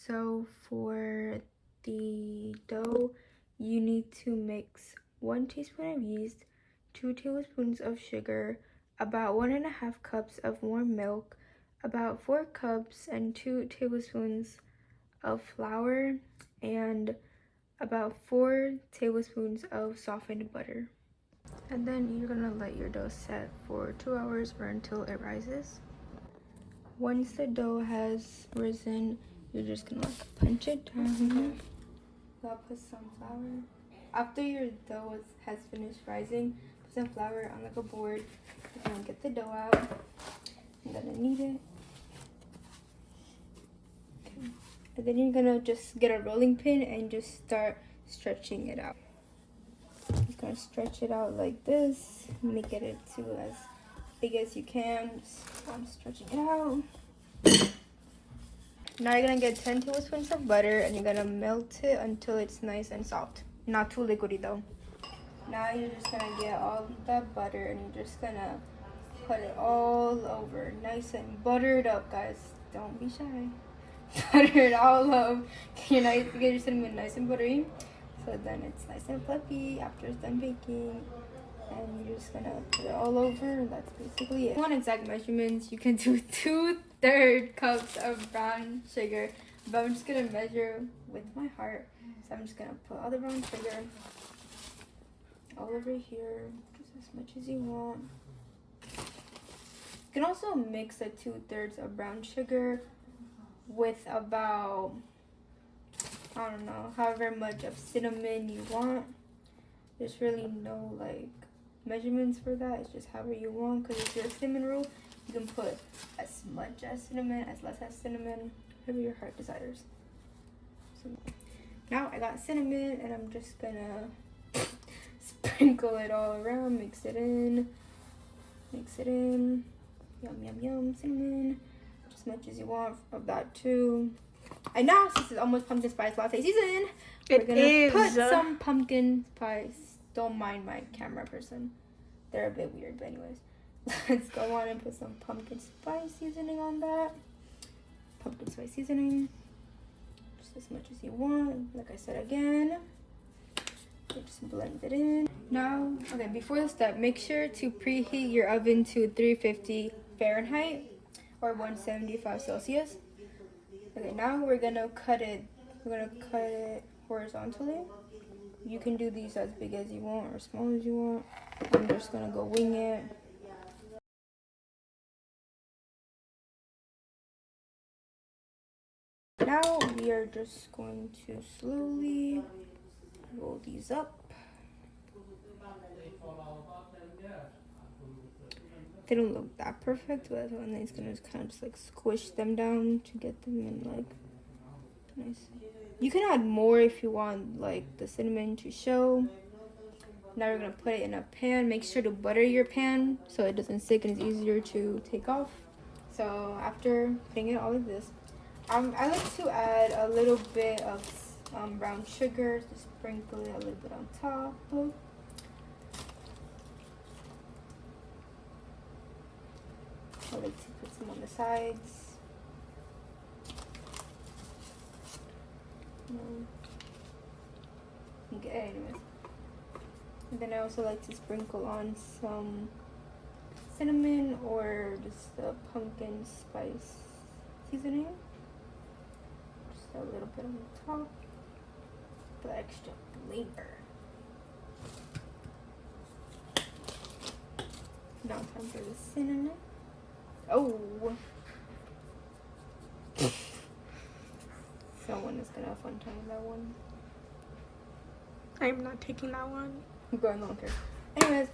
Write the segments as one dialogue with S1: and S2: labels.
S1: So for the dough, you need to mix 1 teaspoon of yeast, 2 tablespoons of sugar, about 1.5 cups of warm milk, about 4 cups and 2 tablespoons of flour, and about 4 tablespoons of softened butter. And then you're gonna let your dough set for 2 hours or until it rises. Once the dough has risen, you're just gonna like punch it down. I'll put some flour. After your dough has finished rising, put some flour on like a board. You're gonna get the dough out. I'm gonna knead it. Okay. And then you're gonna just get a rolling pin and just start stretching it out. Just gonna stretch it out like this. Make it to as big as you can. Just stretching it out. Now you're gonna get 10 tablespoons of butter and you're gonna melt it until it's nice and soft. Not too liquidy though. Now you're just gonna get all that butter and you're just gonna put it all over. Nice and buttered up, guys. Don't be shy. Butter it all up. Get your cinnamon nice and buttery. So then it's nice and fluffy after it's done baking. And you're just gonna put it all over, and that's basically it. If you want exact measurements, you can do 2/3 cups of brown sugar, but I'm just gonna measure with my heart. So I'm just gonna put all the brown sugar all over here, just as much as you want. You can also mix the 2/3 of brown sugar with about, I don't know, however much of cinnamon you want. There's really no like measurements for that. It's just however you want, because it's your cinnamon roll. You can put as much as cinnamon, as less as cinnamon, whatever your heart desires. So now I got cinnamon and I'm just gonna sprinkle it all around. Mix it in. Yum yum yum. Cinnamon, as much as you want of that too. And now, since it's almost pumpkin spice latte season, we're gonna put some pumpkin spice. Don't mind my camera person. They're a bit weird, but anyways. Let's go on and put some pumpkin spice seasoning on that. Pumpkin spice seasoning. Just as much as you want. Like I said again. Just blend it in. Now, okay, before the step, make sure to preheat your oven to 350 Fahrenheit or 175 Celsius. Okay, now we're gonna cut it. We're gonna cut it horizontally. You can do these as big as you want or small as you want. I'm just gonna go wing it. Now we are just going to slowly roll these up. They don't look that perfect, but then it's gonna kind of just like squish them down to get them in like nice. You can add more if you want like the cinnamon to show. Now we're gonna put it in a pan. Make sure to butter your pan so it doesn't stick and it's easier to take off. So after putting it all like this, I like to add a little bit of brown sugar. Just sprinkle it a little bit on top. I like to put some on the sides. Okay, anyways. And then I also like to sprinkle on some cinnamon or just the pumpkin spice seasoning. Just a little bit on the top for extra flavor. Now time for the cinnamon. Oh! Someone is gonna have fun time with that one.
S2: I'm not taking that one.
S1: I'm going longer. Anyways,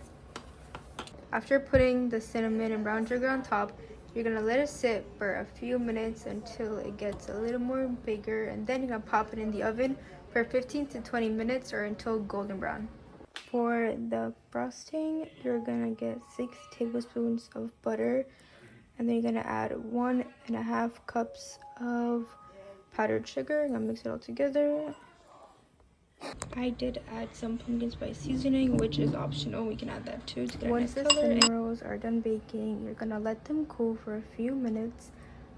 S1: after putting the cinnamon and brown sugar on top, you're gonna let it sit for a few minutes until it gets a little more bigger, and then you're gonna pop it in the oven for 15 to 20 minutes or until golden brown. For the frosting, you're gonna get 6 tablespoons of butter, and then you're gonna add 1.5 cups of powdered sugar. I'm gonna mix it all together. I did add some pumpkin spice seasoning, which is optional. We can add that too to get a nice color. Once the cinnamon rolls are done baking, you're gonna let them cool for a few minutes,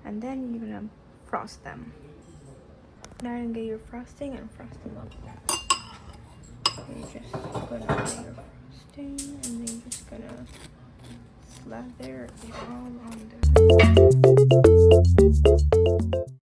S1: and then you're gonna frost them. Now and get your frosting and frost them up. You're just gonna get your frosting and then you're just gonna slather it all on there.